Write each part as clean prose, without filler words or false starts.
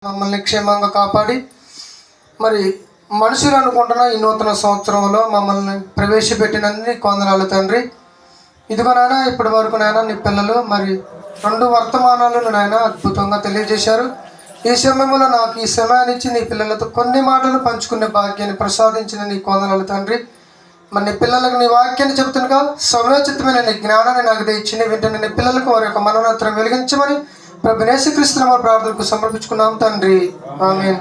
మమ్మల్ని క్షేమంగా కాపాడి మరి మనుషులు అనుకుంటున్న ఈ నూతన సంవత్సరంలో మమ్మల్ని ప్రవేశపెట్టినందుకు వందనాలు తండ్రి. ఇదిగో నాయన ఇప్పటి వరకు నాయన నీ పిల్లలు మరి 2 వర్తమానాలను నాయన అద్భుతంగా తెలియజేశారు. ఈ సమయంలో నాకు ఈ సమయాన్ని ఇచ్చి నీ పిల్లలతో కొన్ని మాటలు పంచుకునే భాగ్యాన్ని ప్రసాదించిన నీ వందనాలు తండ్రి. మరి నీ పిల్లలకు నీ వాక్యాన్ని చెబుతున్నగా సమయోచితమైన నీ జ్ఞానాన్ని నాకు తెచ్చిన వెంటనే నీ పిల్లలకు వారి యొక్క మనోనేత్రం వెలిగించమని ప్రభు యేసుక్రీస్తు నామమున ప్రార్థనకు సమర్పించుకున్నాం తండ్రి, ఆమేన్.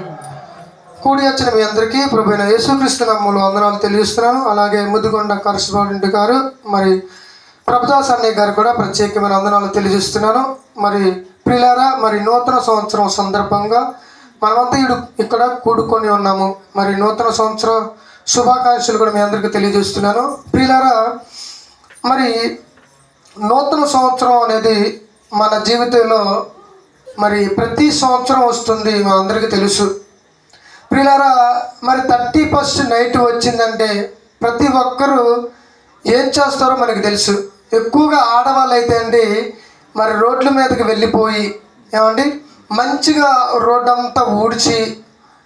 కూడి వచ్చిన మీ అందరికీ ప్రభు అయిన యేసుక్రీస్తు నామములో వందనాలు తెలియజేస్తున్నాను. అలాగే ముద్దుగొండ కరస్పాండెంట్ గారు మరి ప్రభుదాస్ అన్నయ్య గారు కూడా ప్రత్యేకమైన వందనాలు తెలియజేస్తున్నాను. మరి ప్రియులారా, మరి నూతన సంవత్సరం సందర్భంగా మనమంతా ఇక్కడ కూడుకొని ఉన్నాము. మరి నూతన సంవత్సరం శుభాకాంక్షలు కూడా మీ అందరికీ తెలియజేస్తున్నాను. ప్రియులారా, మరి నూతన సంవత్సరం అనేది మన జీవితంలో మరి ప్రతి సంవత్సరం వస్తుంది, మా అందరికీ తెలుసు. ప్రియులారా, మరి 31st నైట్ వచ్చిందంటే ప్రతి ఒక్కరూ ఏం చేస్తారో మనకు తెలుసు. ఎక్కువగా ఆడవాళ్ళు అయితే అండి మరి రోడ్ల మీదకి వెళ్ళిపోయి ఏమండి మంచిగా రోడ్డు అంతా ఊడ్చి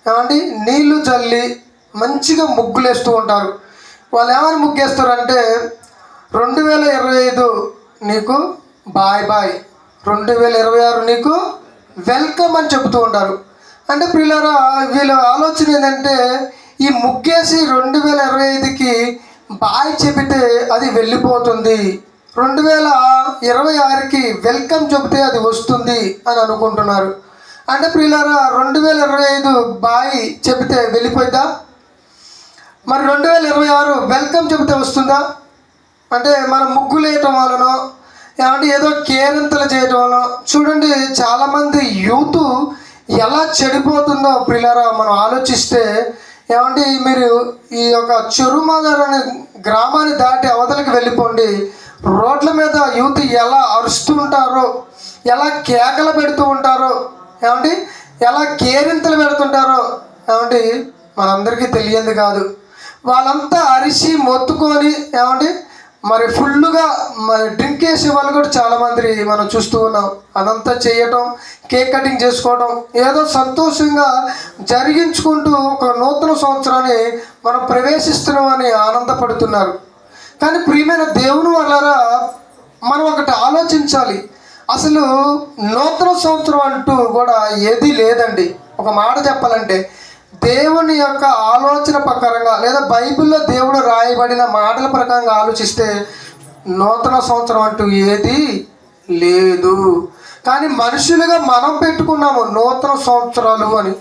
ఏమండి నీళ్లు చల్లి మంచిగా ముగ్గులు వేస్తూ ఉంటారు. వాళ్ళు ఏమని ముగ్గేస్తారంటే 2025 నీకు బాయ్ బాయ్, 2026 నీకు వెల్కమ్ అని చెబుతూ ఉంటారు. అంటే ప్రియులారా, వీళ్ళ ఆలోచన ఏంటంటే ఈ ముగ్గేసి 2025కి బాయ్ చెబితే అది వెళ్ళిపోతుంది, 2026కి వెల్కమ్ చెబితే అది వస్తుంది అని అనుకుంటున్నారు. అంటే ప్రియులారా, 2025 బాయ్ చెబితే వెళ్ళిపోయిందా? మరి 2026 వెల్కమ్ చెబితే వస్తుందా? అంటే మనం ముగ్గులు వేయటం వలన ఏమంటే ఏదో కేరింతలు చేయటం వలన చూడండి చాలామంది యూత్ ఎలా చెడిపోతుందో ప్రియులారా మనం ఆలోచిస్తే ఏమంటే మీరు ఈ యొక్క చెరుమాదర్ అనే గ్రామాన్ని దాటి అవతలకి వెళ్ళిపోండి, రోడ్ల మీద యూత్ ఎలా అరుస్తూ ఉంటారో, ఎలా కేకలు పెడుతూ ఉంటారో, ఏమండి ఎలా కేరింతలు పెడుతుంటారో ఏమండి మనందరికీ తెలియంది కాదు. వాళ్ళంతా అరిసి మొత్తుకొని ఏమండి మరి ఫుల్గా మరి డ్రింక్ చేసే వాళ్ళు కూడా చాలామంది మనం చూస్తూ ఉన్నాం. అదంతా చేయటం, కేక్ కటింగ్ చేసుకోవడం, ఏదో సంతోషంగా జరిగించుకుంటూ ఒక నూతన సంవత్సరాన్ని మనం ప్రవేశిస్తున్నామని ఆనందపడుతున్నారు. కానీ ప్రియమైన దేవుని వల్లరా మనం ఒకటి ఆలోచించాలి. అసలు నూతన సంవత్సరం అంటూ కూడా ఏది లేదండి. ఒక మాట చెప్పాలంటే దేవుని యొక్క ఆలోచన ప్రకారంగా లేదా బైబిల్లో దేవుడు రాయబడిన మాటల ప్రకారంగా ఆలోచిస్తే నూతన సంవత్సరం అంటూ ఏది లేదు. కానీ మనుషులుగా మనం పెట్టుకున్నాము నూతన సంవత్సరాలు అని.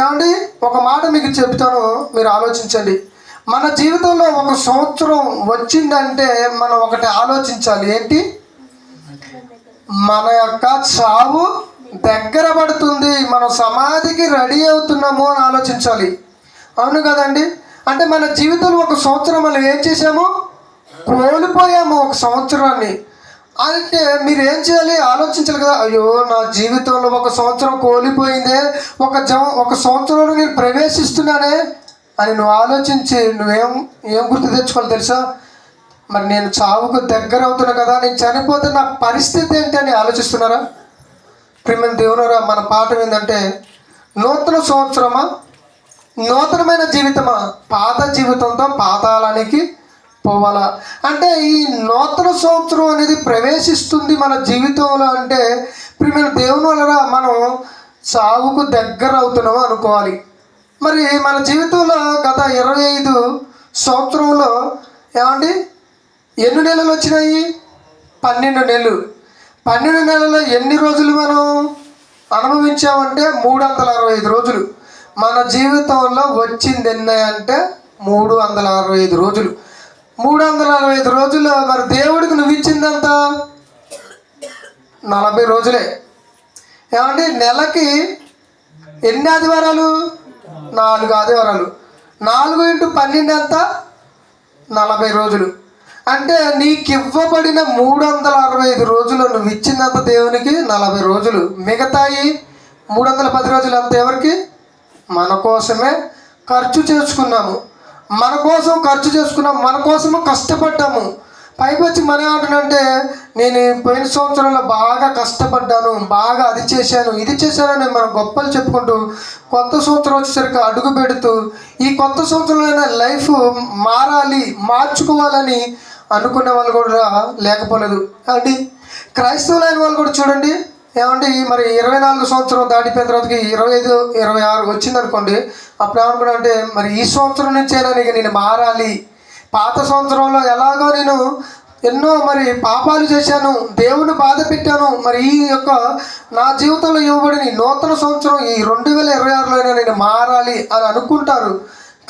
ఏమండి ఒక మాట మీకు చెప్తాను, మీరు ఆలోచించండి. మన జీవితంలో ఒక సంవత్సరం వచ్చిందంటే మనం ఒకటి ఆలోచించాలి. ఏంటి? మన యొక్క చావు దగ్గర పడుతుంది, మనం సమాధికి రెడీ అవుతున్నాము అని ఆలోచించాలి. అవును కదండి? అంటే మన జీవితంలో ఒక సంవత్సరం మనం ఏం చేసాము? కోల్పోయాము ఒక సంవత్సరాన్ని. అంటే మీరు ఏం చేయాలి? ఆలోచించాలి కదా, అయ్యో నా జీవితంలో ఒక సంవత్సరం కోల్పోయిందే, ఒక సంవత్సరంలో నేను ప్రవేశిస్తున్నానే అని నువ్వు ఆలోచించి ఏం గుర్తు తెచ్చుకోవాలి తెలుసా? మరి నేను చావుకు దగ్గర అవుతున్నా కదా, నేను చనిపోతే నా పరిస్థితి ఏంటి అని ఆలోచిస్తున్నారా? ప్రియమైన దేవునిరా, మన పాఠం ఏంటంటే నూతన సంవత్సరమా నూతనమైన జీవితమా, పాత జీవితంతో పాతాళానికి పోవాలా? అంటే ఈ నూతన సంవత్సరం అనేది ప్రవేశిస్తుంది మన జీవితంలో అంటే ప్రియమైన దేవుని వలన మనం చావుకు దగ్గర అవుతున్నామో అనుకోవాలి. మరి మన జీవితంలో గత 25 సంవత్సరంలో ఏమండి ఎన్ని నెలలు వచ్చినాయి? 12 నెలలు. 12 నెలల్లో ఎన్ని రోజులు మనం అనుభవించామంటే 365 రోజులు. మన జీవితంలో వచ్చింది ఎన్ని అంటే 365 రోజులు. 365 రోజుల్లో మరి దేవుడికి నువ్వు ఇచ్చిందంతా 40 రోజులే. ఏమంటే నెలకి ఎన్ని ఆదివారాలు? 4 ఆదివారాలు. 4 × 12 ఎంత? 40 రోజులు. అంటే నీకు ఇవ్వబడిన 365 రోజులు నువ్వు ఇచ్చినంత దేవునికి 40 రోజులు. మిగతాయి 310 రోజులు అంత ఎవరికి? మన కోసమే ఖర్చు చేసుకున్నాము, మన కోసం ఖర్చు చేసుకున్నాము, మన కోసము కష్టపడ్డాము. పైకి వచ్చి మనం ఏమంటున్నానంటే నేను పోయిన సంవత్సరంలో బాగా కష్టపడ్డాను, బాగా అది చేశాను ఇది చేశానని మనం గొప్పలు చెప్పుకుంటూ కొత్త సంవత్సరం వచ్చేసరికి అడుగు పెడుతూ ఈ కొత్త సంవత్సరంలో లైఫ్ మారాలి, మార్చుకోవాలని అనుకునే వాళ్ళు కూడా లేకపోలేదు అండి. క్రైస్తవులైన వాళ్ళు కూడా చూడండి ఏమండి, మరి 24 సంవత్సరం దాటిపోయిన తర్వాతకి 25, 26 వచ్చిందనుకోండి, అప్పుడు ఏమనుకున్నా అంటే మరి ఈ సంవత్సరం నుంచైనా నేను మారాలి, పాత సంవత్సరంలో ఎలాగో నేను ఎన్నో మరి పాపాలు చేశాను, దేవుని బాధ పెట్టాను, మరి ఈ యొక్క నా జీవితంలో ఇవ్వబడిన నూతన సంవత్సరం ఈ 2026లోనే నేను మారాలి అని అనుకుంటారు.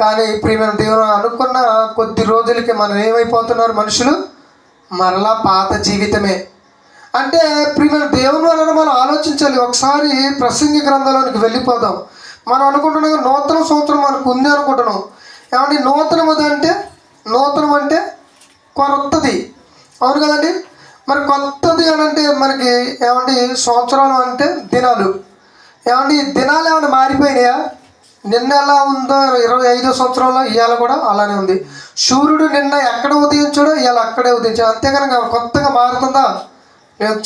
కానీ ప్రియమైన దేవుడు అనుకున్న కొద్ది రోజులకి మనం ఏమైపోతున్నారు మనుషులు, మరలా పాత జీవితమే. అంటే ప్రియమైన దేవుని వలన మనం ఆలోచించాలి. ఒకసారి ప్రసంగి గ్రంథంలోనికి వెళ్ళిపోదాం. మనం అనుకుంటున్నాం నూతన సంవత్సరం మనకు ఉంది అనుకుంటున్నాం. ఏమంటే నూతనం అంటే కొత్తది, అవును కదండి. మరి కొత్తది అని అంటే మనకి ఏమంటే సంవత్సరాలు అంటే దినాలు. ఏమంటే దినాలు ఏమైనా మారిపోయినాయా? నిన్న ఎలా ఉందో 25వ సంవత్సరంలో ఇవాళ కూడా అలానే ఉంది. సూర్యుడు నిన్న ఎక్కడ ఉదయించాడో ఇవాళ అక్కడే ఉదయించాడు, అంతేగాని కొత్తగా మారుతుందా?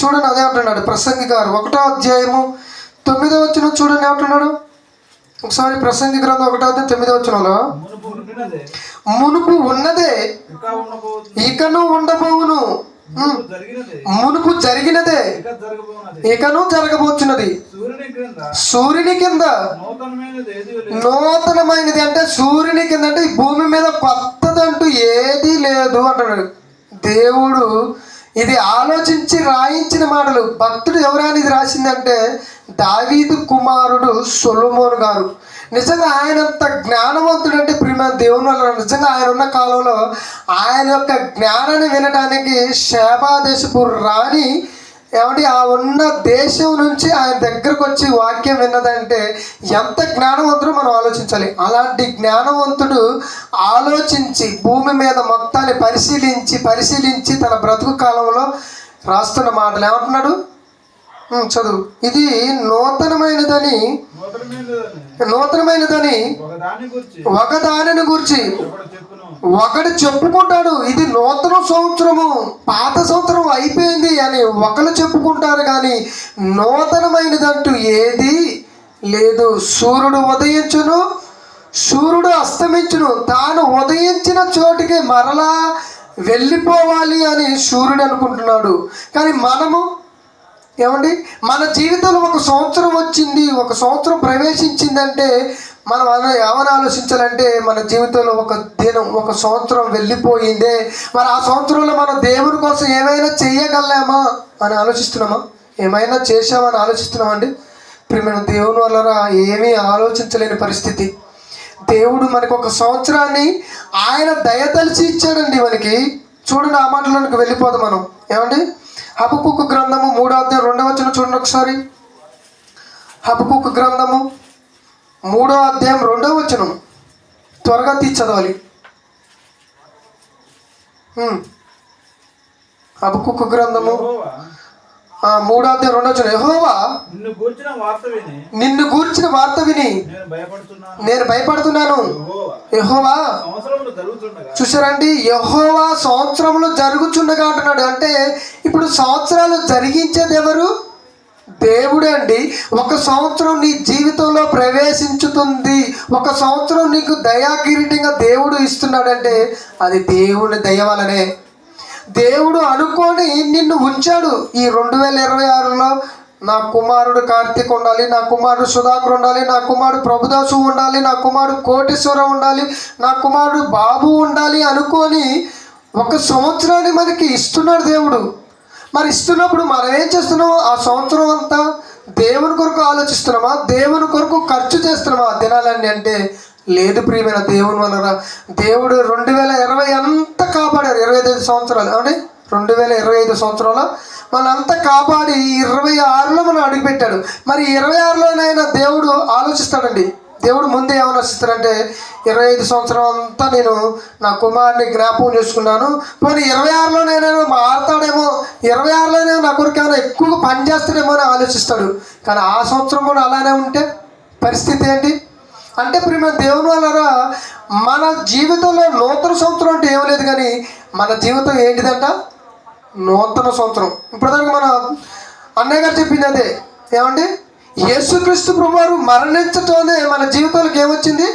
చూడండి అదే అంటున్నాడు ప్రసంగి గారు 1వ అధ్యాయము 9వ వచనం చూడండి ఏమంటున్నాడు. ఒకసారి ప్రసంగి గ్రంథం 1వ అధ్యాయం 9వ వచనంలో మునుపు ఉన్నదే ఇకను ఉండబోవును, మునుపు జరిగినదే ఇకను జరగబోచున్నది. సూర్యుని కింద నూతనమైనది అంటే సూర్యుని కింద అంటే ఈ భూమి మీద కొత్తదంటూ ఏదీ లేదు అంటున్నాడు దేవుడు. ఇది ఆలోచించి రాయించిన మాటలు. భక్తుడు ఎవరైనా ఇది రాసిందంటే దావీదు కుమారుడు సొలొమోను గారు. నిజంగా ఆయనంత జ్ఞానవంతుడు అంటే ప్రియమైన దేవుని వల్ల నిజంగా ఆయన ఉన్న కాలంలో ఆయన యొక్క జ్ఞానాన్ని వినడానికి షేబా దేశపు రాణి ఏమంటే ఆ ఉన్న దేశం నుంచి ఆయన దగ్గరకు వచ్చి వాక్యం విన్నదంటే ఎంత జ్ఞానవంతుడో మనం ఆలోచించాలి. అలాంటి జ్ఞానవంతుడు ఆలోచించి భూమి మీద మొత్తాన్ని పరిశీలించి తన బ్రతుకు కాలంలో రాస్తున్న మాటలు ఏమంటున్నాడు చదువు. ఇది నూతనమైనదని ఒకదానిని గురించి ఒకడు చెప్పుకుంటాడు. ఇది నూతన సంవత్సరము, పాత సంవత్సరం అయిపోయింది అని ఒకరు చెప్పుకుంటారు, కానీ నూతనమైనదంటూ ఏది లేదు. సూర్యుడు ఉదయించును, సూర్యుడు అస్తమించును, తాను ఉదయించిన చోటికి మరలా వెళ్ళిపోవాలి అని సూర్యుడు అనుకుంటున్నాడు. కానీ మనము ఏమండి మన జీవితంలో ఒక సంవత్సరం వచ్చింది, ఒక సంవత్సరం ప్రవేశించిందంటే మనం ఏమని ఆలోచించాలంటే మన జీవితంలో ఒక దినం, ఒక సంవత్సరం వెళ్ళిపోయిందే, మరి ఆ సంవత్సరంలో మనం దేవుని కోసం ఏమైనా చేయగలమా అని ఆలోచిస్తున్నామా? ఏమైనా చేసామని ఆలోచిస్తున్నామండి? ప్రియమైన దేవుని వల్ల ఏమీ ఆలోచించలేని పరిస్థితి. దేవుడు మనకు ఒక సంవత్సరాన్ని ఆయన దయతలిచి ఇచ్చాడండి మనకి. చూడండి ఆ మాటలోనికి వెళ్ళిపోదాం మనం. ఏమండి హబక్కూకు గ్రంథము 3వ అధ్యాయం 2వ వచనం చూడండి ఒకసారి. హబక్కూకు గ్రంథము 3వ అధ్యాయం 2వ వచనం త్వరగా తీసి చదవాలి. హబక్కూకు గ్రంథము 3వ అధ్యాయం 2వ వచనం. యెహోవా నిన్ను గూర్చిన వార్త విని నేను భయపడుతున్నాను. యెహోవా చూసారండి, యెహోవా సంవత్సరములు జరుగుచుండగా అంటున్నాడు. అంటే ఇప్పుడు సంవత్సరాలు జరిగించేది ఎవరు? దేవుడే అండి. ఒక సంవత్సరం నీ జీవితంలో ప్రవేశించుతుంది, ఒక సంవత్సరం నీకు దయాకిరీటంగా దేవుడు ఇస్తున్నాడంటే అది దేవుని దయ వలనే. దేవుడు అనుకొని నిన్ను ఉంచాడు. ఈ 2026లో నా కుమారుడు కార్తీక్ ఉండాలి, నా కుమారుడు సుధాకర్ ఉండాలి, నా కుమారుడు ప్రభుదాసు ఉండాలి, నా కుమారుడు కోటేశ్వరం ఉండాలి, నా కుమారుడు బాబు ఉండాలి అనుకొని ఒక సంవత్సరాన్ని మనకి ఇస్తున్నాడు దేవుడు. మరి ఇస్తున్నప్పుడు మనం ఏం చేస్తున్నాం? ఆ సంవత్సరం అంతా దేవుని కొరకు ఆలోచిస్తున్నామా? దేవుని కొరకు ఖర్చు చేస్తున్నామా దినాలన్నీ అంటే లేదు. ప్రియమైన దేవుని వలన దేవుడు 2020 అంతా కాపాడారు. 25 సంవత్సరాలు అంటే 2025 సంవత్సరంలో మనంతా కాపాడి 26లో మనం అడుగుపెట్టాడు. మరి 26లోనైనా దేవుడు ఆలోచిస్తాడండి. దేవుడు ముందే ఏమని ఆలోచిస్తాడంటే 25 సంవత్సరం అంతా నేను నా కుమారుని జ్ఞాపకం చేసుకున్నాను, పోనీ 26లోనైనా మారుతాడేమో, 26లోనే నా కొరకు ఏమైనా ఎక్కువగా పని చేస్తాడేమో అని ఆలోచిస్తాడు. కానీ ఆ సంవత్సరం కూడా అలానే ఉంటే పరిస్థితి ఏంటి అంటే ప్రియమైన దేవుని వల్ల మన జీవితంలో నూతన సంవత్సరం అంటే ఏం లేదు, కానీ మన జీవితం ఏంటిదంట? నూతన సంవత్సరం. ఇప్పటిదాకా మన అన్నయ్య గారు చెప్పింది అదే. ఏమండి? యేసుక్రీస్తు ప్రభువారు మరణించటంలోనే మన జీవితాలకు ఏమొచ్చింది?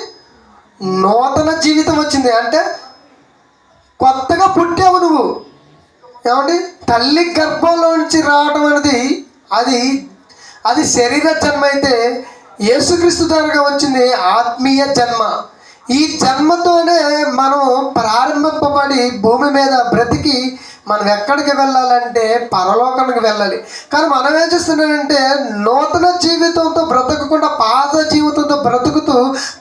నూతన జీవితం వచ్చింది. అంటే కొత్తగా పుట్టావు నువ్వు. ఏమండి? తల్లి గర్భంలో నుంచి రావడం అనేది అది శరీర జన్మ అయితే, యేసుక్రీస్తు ద్వారా వచ్చింది ఆత్మీయ జన్మ. ఈ జన్మతోనే మనం ప్రారంభింపబడి భూమి మీద బ్రతికి మనం ఎక్కడికి వెళ్ళాలంటే పరలోకానికి వెళ్ళాలి. కానీ మనం ఏం చేస్తున్నామంటే నూతన జీవితంతో బ్రతకకుండా పాత జీవితంతో బ్రతుకుతూ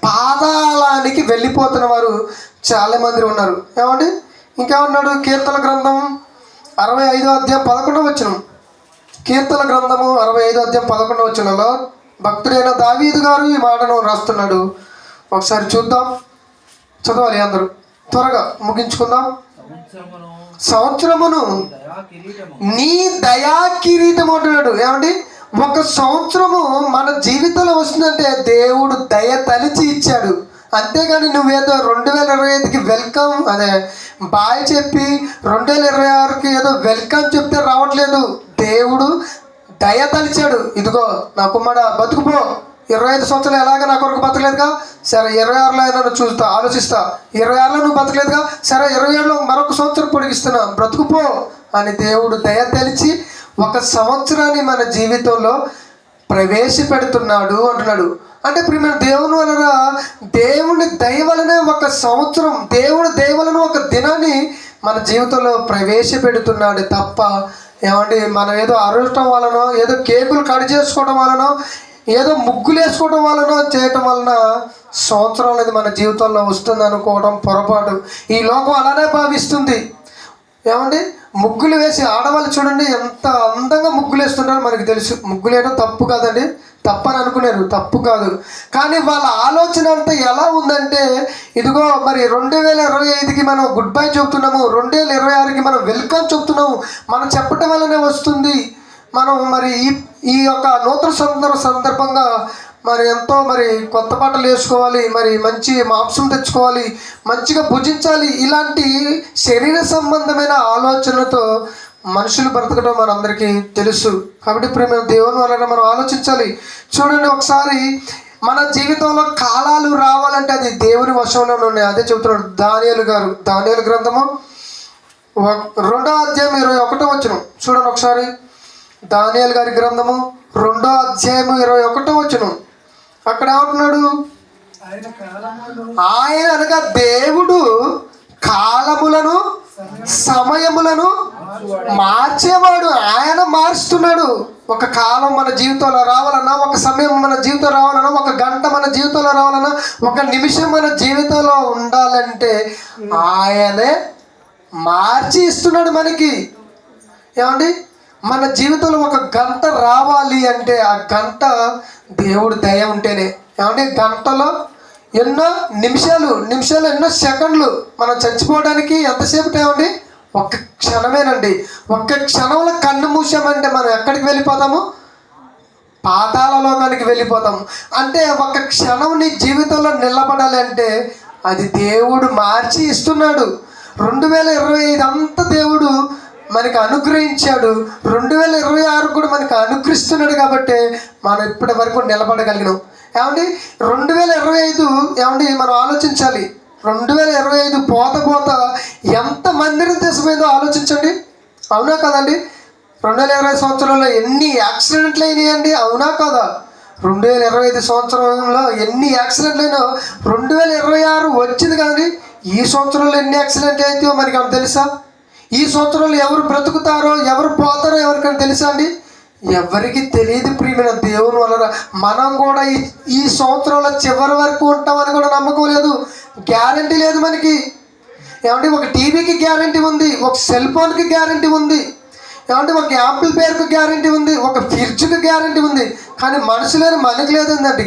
పాతాళానికి వెళ్ళిపోతున్న వారు చాలామంది ఉన్నారు. ఏమండి? ఇంకేమన్నాడు? కీర్తన గ్రంథం 65:11. కీర్తన గ్రంథము 65:11 భక్తుడైన దావీదు గారు ఈ మాటను రాస్తున్నాడు. ఒకసారి చూద్దాం, చదవాలి అందరూ, త్వరగా ముగించుకుందాం. సంవత్సరమును నీ దయా కిరీటం అంటున్నాడు. ఏమండి? ఒక సంవత్సరము మన జీవితంలో వస్తుందంటే దేవుడు దయ తలిచి ఇచ్చాడు. అంతేగాని నువ్వేదో 2025కి వెల్కమ్ అదే బాయ్ చెప్పి 2026కి ఏదో వెల్కమ్ చెప్తే రావట్లేదు. దేవుడు దయ తలిచాడు. ఇదిగో నా కుమ్మడ బతుకుపో, 25 సంవత్సరాలు ఎలాగ నా కొరకు బతకలేదుగా, సరే 26లో అయినా చూస్తా, ఆలోచిస్తా. 26లో నువ్వు బతకలేదుగా, సరే 27లో మరొక సంవత్సరం పొడిగిస్తున్నా, బ్రతుకుపో అని దేవుడు దయ తెలిచి ఒక సంవత్సరాన్ని మన జీవితంలో ప్రవేశపెడుతున్నాడు అంటున్నాడు. అంటే ప్రియమైన దేవుని వలన, దేవుని దయ వలనే ఒక సంవత్సరం, దేవుని దయ వలన ఒక దినాన్ని మన జీవితంలో ప్రవేశపెడుతున్నాడు తప్ప, ఏమండి, మనం ఏదో అరవటం వలనో, ఏదో కేకులు కట్ చేసుకోవడం వలనో, ఏదో ముగ్గులు వేసుకోవడం వలన చేయటం వలన సంవత్సరం అనేది మన జీవితంలో వస్తుంది అనుకోవడం పొరపాటు. ఈ లోకం అలానే భావిస్తుంది. ఏమండి? ముగ్గులు వేసి ఆడవాళ్ళు చూడండి ఎంత అందంగా ముగ్గులు వేస్తుంటారో మనకు తెలుసు. ముగ్గులు వేయడం తప్పు కాదండి, తప్పని అనుకున్నారు, తప్పు కాదు. కానీ వాళ్ళ ఆలోచన అంతా ఎలా ఉందంటే, ఇదిగో మరి 2025కి మనం గుడ్ బై చెప్తున్నాము, 2026కి మనం వెల్కమ్ చెప్తున్నాము, మనం చెప్పటం వల్లనే వస్తుంది. మనం మరి ఈ యొక్క నూతన సందర్భంగా మరి ఎంతో మరి కొత్త బట్టలు వేసుకోవాలి, మరి మంచి మాంసం తెచ్చుకోవాలి, మంచిగా భుజించాలి. ఇలాంటి శరీర సంబంధమైన ఆలోచనలతో మనుషులు బ్రతకడం మనందరికీ తెలుసు. కాబట్టి ప్రేమ దేవుని వలన మనం ఆలోచించాలి. చూడండి, ఒకసారి మన జీవితంలో కాలాలు రావాలంటే అది దేవుని వశంలో ఉన్నాయి. అదే చెబుతున్నాడు దానియేలు గారు. దానియేలు గ్రంథము 2:21 చూడండి ఒకసారి. దానియేలు గారి గ్రంథము 2:21 అక్కడ ఏమంటున్నాడు? ఆయన అనగా దేవుడు కాలములను సమయములను మార్చేవాడు. ఆయన మారుస్తున్నాడు. ఒక కాలం మన జీవితంలో రావాలన్నా, ఒక సమయం మన జీవితంలో రావాలన్నా, ఒక గంట మన జీవితంలో రావాలన్నా, ఒక నిమిషం మన జీవితంలో ఉండాలంటే ఆయనే మార్చి ఇస్తున్నాడు మనకి. ఏమండి? మన జీవితంలో ఒక గంట రావాలి అంటే ఆ గంట దేవుడు దయ ఉంటేనే. ఏమంటే గంటలో ఎన్నో నిమిషాలు ఎన్నో సెకండ్లు. మనం చచ్చిపోవడానికి ఎంతసేపు ఏమండి? ఒక్క క్షణమేనండి. ఒక్క క్షణంలో కన్ను మూసామంటే మనం ఎక్కడికి వెళ్ళిపోతాము? పాతాళలోకానికి వెళ్ళిపోతాము. అంటే ఒక క్షణం నీ జీవితంలో నిలబడాలి అంటే అది దేవుడు మార్చి ఇస్తున్నాడు. 2025 అంతా దేవుడు మనకు అనుగ్రహించాడు. 2026 కూడా మనకు అనుగ్రహిస్తున్నాడు. కాబట్టి మనం ఇప్పటి వరకు నిలబడగలిగినాం. ఏమండి? 2025 ఏమండి మనం ఆలోచించాలి. 2025 పోత ఎంతమందిని తీసుకుపోయిందో ఆలోచించండి. అవునా కదండి? 2020 సంవత్సరంలో ఎన్ని యాక్సిడెంట్లు అయినాయండి? అవునా కదా? 2025 సంవత్సరంలో ఎన్ని యాక్సిడెంట్లు అయినా 2026 వచ్చింది కదండి. ఈ సంవత్సరంలో ఎన్ని యాక్సిడెంట్ అవుతాయో మనకి ఏమన్నా తెలుసా? ఈ సంవత్సరంలో ఎవరు బ్రతుకుతారో ఎవరు పోతారో ఎవరికైనా తెలుసా అండి? ఎవరికి తెలియదు. ప్రియమైన దేవుని వలన మనం కూడా ఈ సంవత్సరంలో చివరి వరకు ఉంటామని కూడా నమ్మకం లేదు, గ్యారంటీ లేదు మనకి. ఏమంటే ఒక టీవీకి గ్యారంటీ ఉంది, ఒక సెల్ ఫోన్కి గ్యారంటీ ఉంది, ఏమంటే ఒక యాపిల్ పేరుకు గ్యారంటీ ఉంది, ఒక ఫ్రిడ్జ్కి గ్యారంటీ ఉంది. కానీ మనుషులేని మనకు లేదండి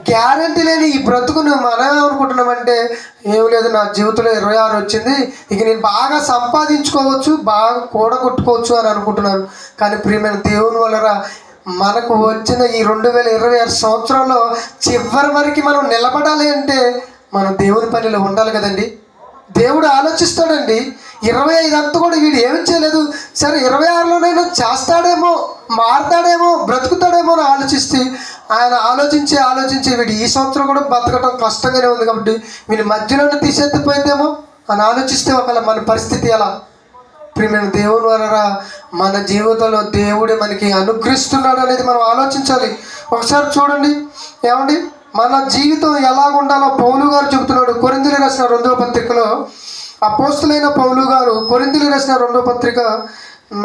గ్యారంటీ లేని ఈ బ్రతుకును మనం ఏమనుకుంటున్నామంటే, ఏం లేదు నా జీవితంలో 26 వచ్చింది, ఇక నేను బాగా సంపాదించుకోవచ్చు, బాగా కూడగొట్టుకోవచ్చు అని అనుకుంటున్నాను. కానీ ప్రియమైన దేవుని వలన మనకు వచ్చిన ఈ 2026 సంవత్సరంలో చివరి వరకు మనం నిలబడాలి అంటే మనం దేవుని పనిలో ఉండాలి కదండి. దేవుడు ఆలోచిస్తాడండి. 25 అంతా కూడా వీడు ఏమి చేయలేదు, సరే 26లోనైనా చేస్తాడేమో, మారుతాడేమో, బ్రతుకుతాడేమో అని ఆలోచిస్తే ఆయన ఆలోచించి వీడు ఈ సంవత్సరం కూడా బతకడం కష్టంగానే ఉంది కాబట్టి వీడి మధ్యలోనే తీసేద్దిపోయిందేమో అని ఆలోచిస్తే ఒకవేళ మన పరిస్థితి ఎలా? ప్రియమైన దేవుని వలన మన జీవితంలో దేవుడే మనకి అనుగ్రహిస్తున్నాడు అనేది మనం ఆలోచించాలి. ఒకసారి చూడండి ఏమండి, మన జీవితం ఎలాగుండాలో పౌలు గారు చెబుతున్నాడు. కొరింథీయులకు రాసిన 2వ పత్రికలో అపోస్తలుడైన పౌలు గారు కొరింథీయులకు రాసిన 2వ పత్రిక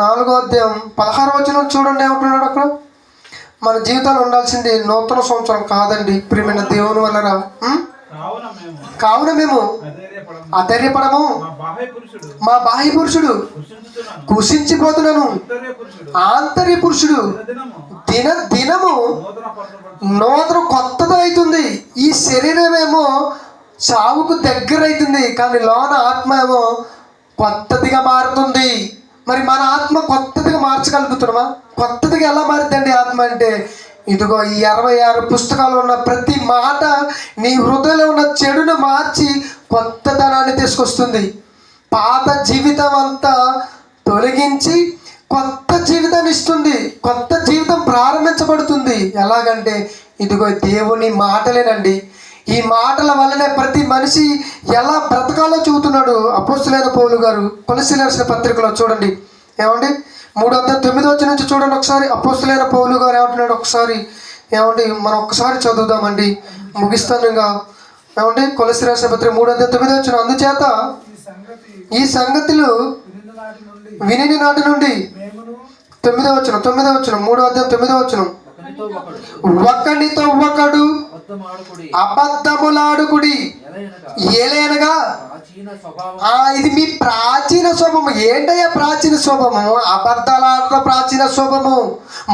4వ అధ్యాయం 16వ వచనం చూడండి ఏమంటున్నాడు అక్కడ. మన జీవితాలు ఉండాల్సింది నూతన సంవత్సరం కాదండి ప్రియమైన దేవుని వలన. కావున మేము అధైర్యపడము, మా బాహ్య పురుషుడు కుషించిపోతున్నాను, ఆంతర్య పురుషుడు దినము నూతన కొత్తది అవుతుంది. ఈ శరీరం ఏమో చావుకు దగ్గర అవుతుంది, కానీ లోన ఆత్మ ఏమో కొత్తదిగా మారుతుంది. మరి మన ఆత్మ కొత్తదిగా మార్చగలుగుతున్నామా? కొత్తదిగా ఎలా మారుతుందండి ఆత్మ అంటే, ఇదిగో ఈ 66 పుస్తకాలు ఉన్న ప్రతి మాట నీ హృదయంలో ఉన్న చెడును మార్చి కొత్తదనాన్ని తీసుకొస్తుంది. పాత జీవితం అంతా తొలగించి కొత్త జీవితాన్ని ఇస్తుంది. కొత్త జీవితం ప్రారంభించబడుతుంది. ఎలాగంటే ఇదిగో దేవుని మాటలేనండి. ఈ మాటల వల్లనే ప్రతి మనిషి ఎలా బ్రతకాలో చెబుతున్నాడు అపోస్తలుడైన పౌలు గారు కొలస్సీయులకు రాసిన పత్రికలో. చూడండి ఏమండి 3:9 నుంచి చూడండి ఒకసారి. అపోస్తలుడైన పౌలు గారు ఏమంటున్నాడు ఒకసారి ఏమండి, మనం ఒక్కసారి చదువుదామండి, ముగిస్తానుగా. ఏమండి కొలస్సీయులకు రాసిన పత్రిక 3:9 అందుచేత ఈ సంగతులు విని నాటి నుండి 9వ వచనం 3వ అధ్యాయం 9వ వచనం, ఒకనితో ఒకడు అబద్ధములాడుకుడి ఏలైనగా. ఇది మీ ప్రాచీన స్వభావము. ఏంటయ్యా ప్రాచీన స్వభావము? అబద్ధాలాడటం ప్రాచీన స్వభావము,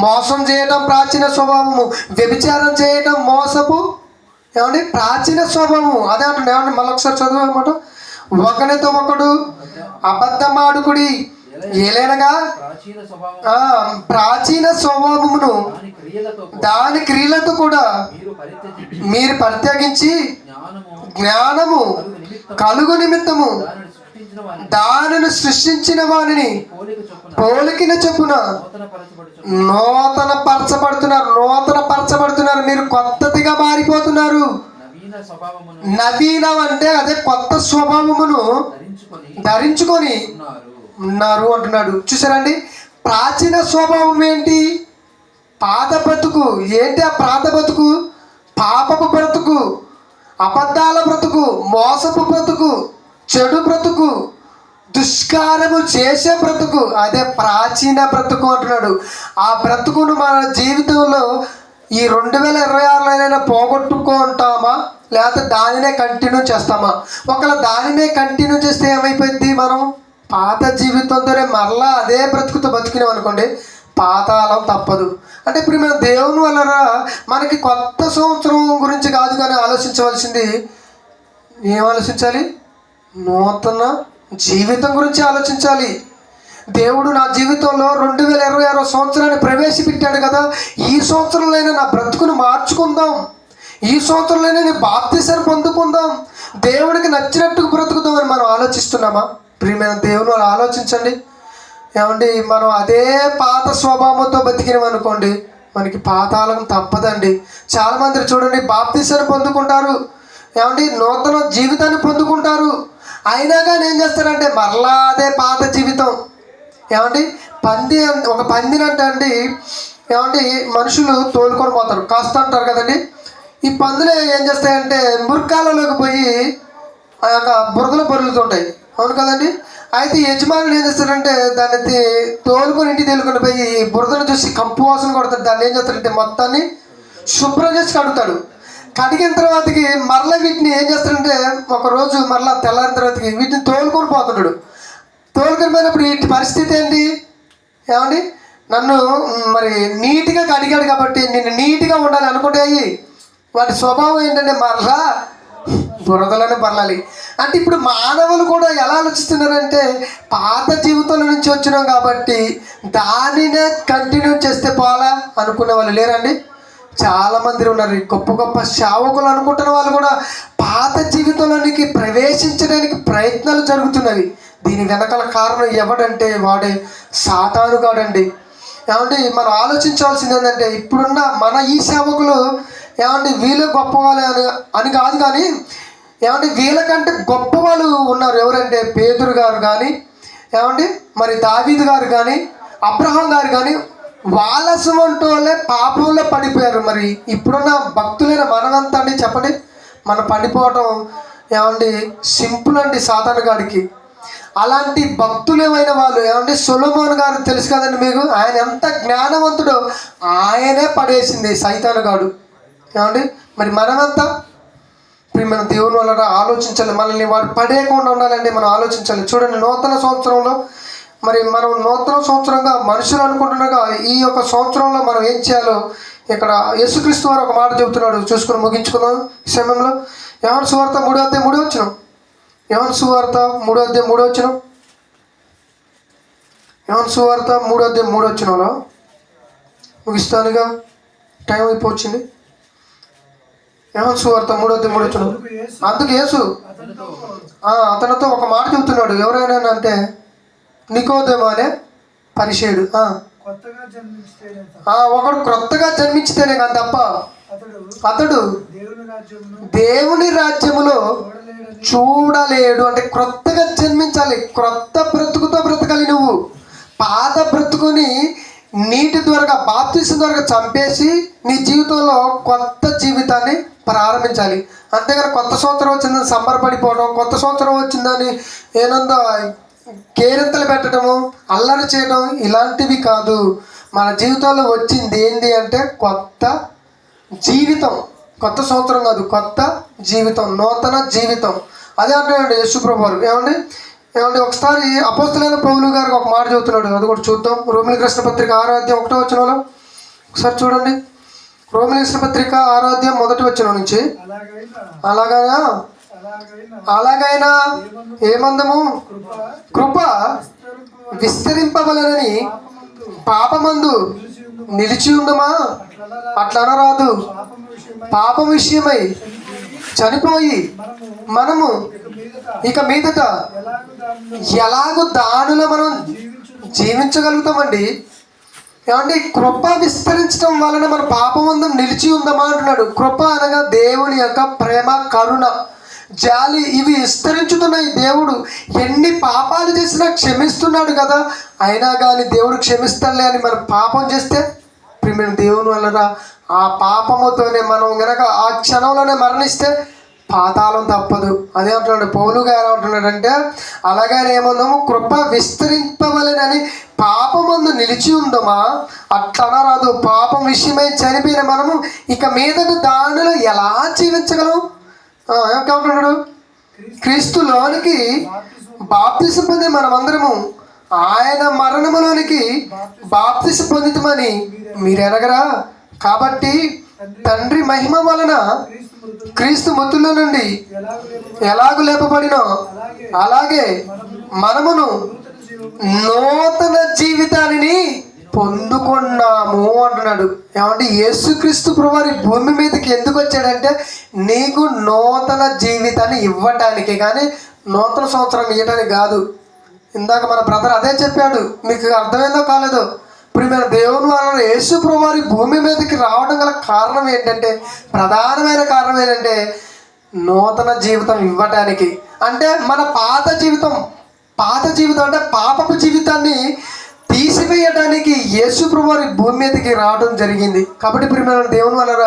మోసం చేయడం ప్రాచీన స్వభావము, వ్యభిచారం చేయడం మోసపు ఏమండి ప్రాచీన స్వభావము. అదే అంటుండే ఏమండి, మళ్ళీ ఒకసారి చదువు అనమాట. ఒకనితో ఒకడు అబద్ధమాడుకుడి ఏలైనగా ప్రాచీన స్వభావమును దాని క్రియలతో కూడా మీరు పరిత్యజించి జ్ఞానము కలుగు నిమిత్తము దానిని సృష్టించిన వానిని పోలికన చొప్పున నూతన పరచబడుతున్నారు. మీరు కొత్తదిగా మారిపోతున్నారు. నవీనం అంటే అదే కొత్త స్వభావమును ధరించుకొని ఉన్నారు అంటున్నాడు. చూసారండి, ప్రాచీన స్వభావం ఏంటి? పాత బ్రతుకు. ఏంటి ఆ పాత బ్రతుకు? పాపపు బ్రతుకు, అబద్ధాల బ్రతుకు, మోసపు బ్రతుకు, చెడు బ్రతుకు, దుష్కారము చేసే బ్రతుకు, అదే ప్రాచీన బ్రతుకు అంటున్నాడు. ఆ బ్రతుకును మన జీవితంలో ఈ 2026లోనైనా పోగొట్టుకుంటామా, లేకపోతే దానినే కంటిన్యూ చేస్తామా? ఒకవేళ దానినే కంటిన్యూ చేస్తే ఏమైపోయింది? మనం పాత జీవితంతోనే మరలా అదే బ్రతుకుతో బతికినాం అనుకోండి, పాతాళం తప్పదు. అంటే ఇప్పుడు మేము దేవుని వలన మనకి కొత్త సంవత్సరం గురించి కాదు కానీ ఆలోచించవలసింది ఏం ఆలోచించాలి? నూతన జీవితం గురించి ఆలోచించాలి. దేవుడు నా జీవితంలో 2026 సంవత్సరాన్ని ప్రవేశపెట్టాడు కదా, ఈ సంవత్సరంలోనే నా బ్రతుకును మార్చుకుందాం, ఈ సంవత్సరంలోనే నేను బాప్తిసాన్ని పొందుకుందాం, దేవుడికి నచ్చినట్టుగా బ్రతుకుదామని మనం ఆలోచిస్తున్నామా? ప్రియమైన దేవుని వాళ్ళు ఆలోచించండి. ఏమండి, మనం అదే పాత స్వభావంతో బతికినాం అనుకోండి, మనకి పాతాళం తప్పదండి. చాలామంది చూడండి బాప్తిసాన్ని పొందుకుంటారు, ఏమండి నూతన జీవితాన్ని పొందుకుంటారు, అయినా కానీ ఏం చేస్తారంటే మరలా అదే పాత జీవితం. ఏమండి ఒక పందినంటే అండి ఏమండి మనుషులు తోలుకొని పోతారు, కాస్త అంటారు కదండి. ఈ పందులు ఏం చేస్తాయంటే మురికాలలోకి పోయి ఆ యొక్క బురదలు బొరులుతుంటాయి, అవును కదండి. అయితే యజమానులు ఏం చేస్తారంటే దాన్ని తోలుకొని ఇంటికి తేలుకొని పోయి బురదను చూసి కంపు వాసన కొడతాడు. దాన్ని ఏం చేస్తారంటే మొత్తాన్ని శుభ్రం చేసి కడుగుతాడు. కడిగిన తర్వాతకి మరలా వీటిని ఏం చేస్తారంటే ఒకరోజు మరలా తెల్లారిన తర్వాతకి వీటిని తోలుకొని పోతున్నాడు. తోలుకొని పోయినప్పుడు వీటి పరిస్థితి ఏంటి? ఏమండి, నన్ను మరి నీట్గా కడిగాడు కాబట్టి నేను నీట్గా ఉండాలి అనుకుంటే అయ్యి వాటి స్వభావం ఏంటంటే మరలా బురదలోనే పర్లాలి. అంటే ఇప్పుడు మానవులు కూడా ఎలా ఆలోచిస్తున్నారంటే పాత జీవితంలో నుంచి వచ్చినాం కాబట్టి దానినే కంటిన్యూ చేస్తే పోలా అనుకునే వాళ్ళు లేరండి. చాలామంది ఉన్నారు. గొప్ప గొప్ప సేవకులు అనుకుంటున్న వాళ్ళు కూడా పాత జీవితంలోనికి ప్రవేశించడానికి ప్రయత్నాలు జరుగుతున్నవి. దీని వెనకాల కారణం ఎవడంటే వాడే సాతానుగాడండి. ఏమంటే మనం ఆలోచించాల్సింది ఏంటంటే, ఇప్పుడున్న మన ఈ సేవకులు ఏమంటే వీళ్ళు గొప్పవాళ్ళు అని కాదు, కానీ ఏమంటే వీళ్ళకంటే గొప్ప వాళ్ళు ఉన్నారు. ఎవరంటే పేతురు గారు కానీ, ఏమండి మరి దావీదు గారు కానీ, అబ్రహాం గారు కానీ, వాళ్ళ సుమంటూ వాళ్ళే పాపంలో పడిపోయారు. మరి ఇప్పుడున్న భక్తులైన మనమంతా అండి చెప్పండి, మన పడిపోవటం ఏమండి సింపుల్ అండి సాతాను గాడికి. అలాంటి భక్తులేమైన వాళ్ళు ఏమంటే సొలొమోన్ గారు తెలుసు కదండి మీకు, ఆయన ఎంత జ్ఞానవంతుడో ఆయనే పడేసింది సైతాను గాడు. ఏమండి మరి మనమంతా మన దేవుని వల్ల ఆలోచించాలి, మనల్ని వాడు పడేయకుండా ఉండాలండి, మనం ఆలోచించాలి. చూడండి, నూతన సంవత్సరంలో మరి మనం నూతన సంవత్సరంగా మనుషులు అనుకుంటున్నాగా ఈ యొక్క సంవత్సరంలో మనం ఏం చేయాలో ఇక్కడ యేసుక్రీస్తు వారు ఒక మాట చెబుతున్నాడు. చూసుకుని ముగించుకుందాం ఈ సమయంలో. యోహాను సువార్త 3:3 యోహాను సువార్త 3:3 యోహాను సువార్త 3:3 ముగిస్తానుగా, టైం అయిపోవచ్చింది. యోహాను సువార్త 3:3 అందుకు యేసు అతనితో ఒక మాట చెబుతున్నాడు. ఎవరైనా అంటే నికోదేము అనే పరిసయ్యుడు. ఒకడు క్రొత్తగా జన్మించితేనే కానీ తప్ప అతడు దేవుని రాజ్యములో చూడలేడు. అంటే క్రొత్తగా జన్మించాలి, క్రొత్త బ్రతుకుతో బ్రతకాలి. నువ్వు పాత బ్రతుకుని నీటి ద్వారా బాప్తిసం ద్వారా చంపేసి నీ జీవితంలో కొత్త జీవితాన్ని ప్రారంభించాలి. అంతేగాని కొత్త సంవత్సరం వచ్చిందని సంబరపడిపోవడం, కొత్త సంవత్సరం వచ్చిందని ఏనందో కేరింతలు పెట్టడము, అల్లరి చేయడం ఇలాంటివి కాదు. మన జీవితంలో వచ్చింది ఏంటి అంటే కొత్త జీవితం. కొత్త సంవత్సరం కాదు, కొత్త జీవితం, నూతన జీవితం. అదే అంటున్నాడు యేసుప్రభు వారు. ఏమండి ఒకసారి అపోస్తలులైన పౌలు గారికి ఒక మాట చెబుతున్నాడు, అది కూడా చూద్దాం. రోమిలికి రాసిన పత్రిక 6:1 ఒకసారి చూడండి. రోమిలికి రాసిన పత్రిక 6:1 నుంచి అలాగైనా ఏమందము కృప విస్తరింపవలనని పాపమందు నిలిచి ఉందమా? అట్లా అనరాదు. పాపం విషయమై చనిపోయి మనము ఇక మీదట ఎలాగో దానిలో మనం జీవించగలుగుతామండి. ఏమంటే కృప విస్తరించడం వలన మన పాపమందు నిలిచి ఉందమా అంటున్నాడు. కృప అనగా దేవుని యొక్క ప్రేమ, కరుణ, జాలి ఇవి విస్తరించుతున్నాయి. దేవుడు ఎన్ని పాపాలు చేసినా క్షమిస్తున్నాడు కదా, అయినా కానీ దేవుడు క్షమిస్తాడులే అని మనం పాపం చేస్తే ప్రియమైన దేవుని వలన ఆ పాపముతోనే మనం గనక ఆ క్షణంలోనే మరణిస్తే పాతాళం తప్పదు. అదే అంటున్నాడు పౌలు గారు. అంటున్నాడంటే అలాగనే ఏముందాము కృప విస్తరింపవలెనని పాపమందు నిలిచి ఉందమా? అట్లా అనరాదు. పాపం విషయమై చనిపోయిన మనము ఇక మీదట దానిలో ఎలా జీవించగలం? ఏమంటున్నాడు? క్రీస్తులోనికి బాప్తిసం పొంది మనమందరము ఆయన మరణములోనికి బాప్తిసం పొందుతామని మీరు ఎరగరా? కాబట్టి తండ్రి మహిమ వలన క్రీస్తు మృతుల్లో నుండి ఎలాగూ లేపబడినో అలాగే మనమును నూతన జీవితాన్ని పొందుకున్నాము అంటున్నాడు. ఏమంటే యేసుక్రీస్తు ప్రభువారు భూమి మీదకి ఎందుకు వచ్చాడంటే నీకు నూతన జీవితాన్ని ఇవ్వటానికి, కానీ నూతన సంవత్సరం ఇవ్వడానికి కాదు. ఇందాక మన బ్రదర్ అదే చెప్పాడు, మీకు అర్థమైందో కాలేదో. ఇప్పుడు మన దేవుని వలన యేసు ప్రభువారు భూమి మీదకి రావడం గల కారణం ఏంటంటే, ప్రధానమైన కారణం ఏంటంటే నూతన జీవితం ఇవ్వటానికి. అంటే మన పాత జీవితం అంటే పాపపు జీవితాన్ని తీసివేయడానికి యేసు ప్రభువారు భూమి మీదకి రావడం జరిగింది. కాబట్టి ప్రియమైన దేవుని వలన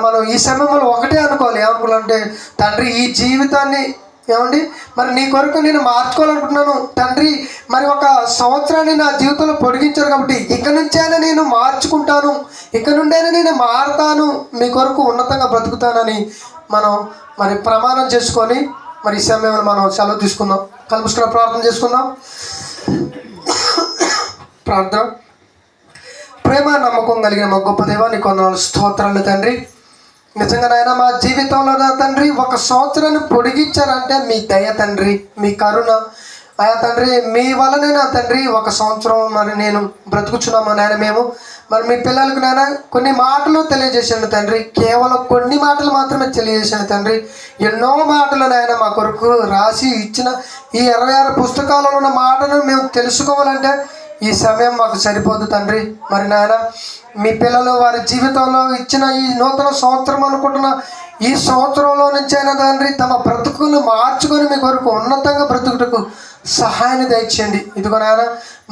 మనం ఈ సమయంలో ఒకటే అనుకోవాలి. ఏమనుకోవాలంటే తండ్రి ఈ జీవితాన్ని ఏమండి మరి నీ కొరకు నేను మార్చుకోవాలనుకుంటున్నాను తండ్రి. మరి ఒక సంవత్సరాన్ని నా జీవితంలో పొడిగించారు కాబట్టి ఇక నుంచైనా నేను మార్చుకుంటాను, ఇక నుండైనా నేను మారుతాను, మీ కొరకు ఉన్నతంగా బ్రతుకుతానని మనం మరి ప్రమాణం చేసుకొని మరి ఈ సమయంలో మనం సెలవు తీసుకుందాం. కలుపుకున్న ప్రార్థన చేసుకుందాం. ప్రార్థన. ప్రేమ నమ్మకం కలిగిన మా గొప్ప దేవా నీకు వందనాలు, స్తోత్రాలు తండ్రి. నిజంగా నాయన మా జీవితంలో నా తండ్రి ఒక సంవత్సరాన్ని పొడిగించారంటే మీ దయ తండ్రి, మీ కరుణ. అయా తండ్రి మీ వలనే నా తండ్రి 1 సంవత్సరం మరి నేను బ్రతుకుచున్నాము నాయన. మేము మరి మీ పిల్లలకు నాయన కొన్ని మాటలు తెలియజేశాను తండ్రి, కేవలం కొన్ని మాటలు మాత్రమే తెలియజేశాను తండ్రి. ఎన్నో మాటలు నాయన మా కొరకు రాసి ఇచ్చిన ఈ 26 పుస్తకాలలో ఉన్న మాటను మేము తెలుసుకోవాలంటే ఈ సమయం మాకు సరిపోదు తండ్రి. మరి నాయన మీ పిల్లలు వారి జీవితంలో ఇచ్చిన ఈ నూతన సంవత్సరం అనుకుంటున్న ఈ సంవత్సరంలో నుంచి అయినా తండ్రి తమ బ్రతుకును మార్చుకొని మీ కొరకు ఉన్నతంగా బ్రతుకుటకు సహాయాన్ని దయచేయండి. ఇదిగో నాయన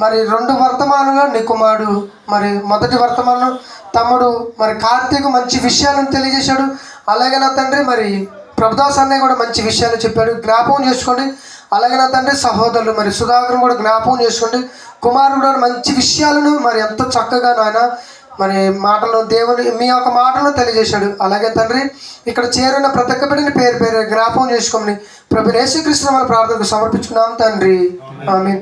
మరి 2 వర్తమానంలో నీ కుమారుడు మరి మొదటి వర్తమానం తమ్ముడు మరి కార్తీక్ మంచి విషయాలను తెలియజేశాడు. అలాగే నా తండ్రి మరి ప్రభుదాస్ అన్నయ్య కూడా మంచి విషయాలు చెప్పాడు, జ్ఞాపకం చేసుకోండి. అలాగే నా తండ్రి సహోదరులు మరి సుధాకర్ కూడా జ్ఞాపకం చేసుకోండి. కుమారుడు కూడా మంచి విషయాలను మరి ఎంతో చక్కగా నాయన మరి మాటలు దేవుని మీ యొక్క మాటలను తెలియజేశాడు. అలాగే తండ్రి ఇక్కడ చేరిన ప్రతి ఒక్క బిడ్డని పేరు జ్ఞాపకం చేసుకోమని ప్రభు యేసుక్రీస్తు మన ప్రార్థనకు సమర్పించుకున్నాం తండ్రి. ఆమేన్.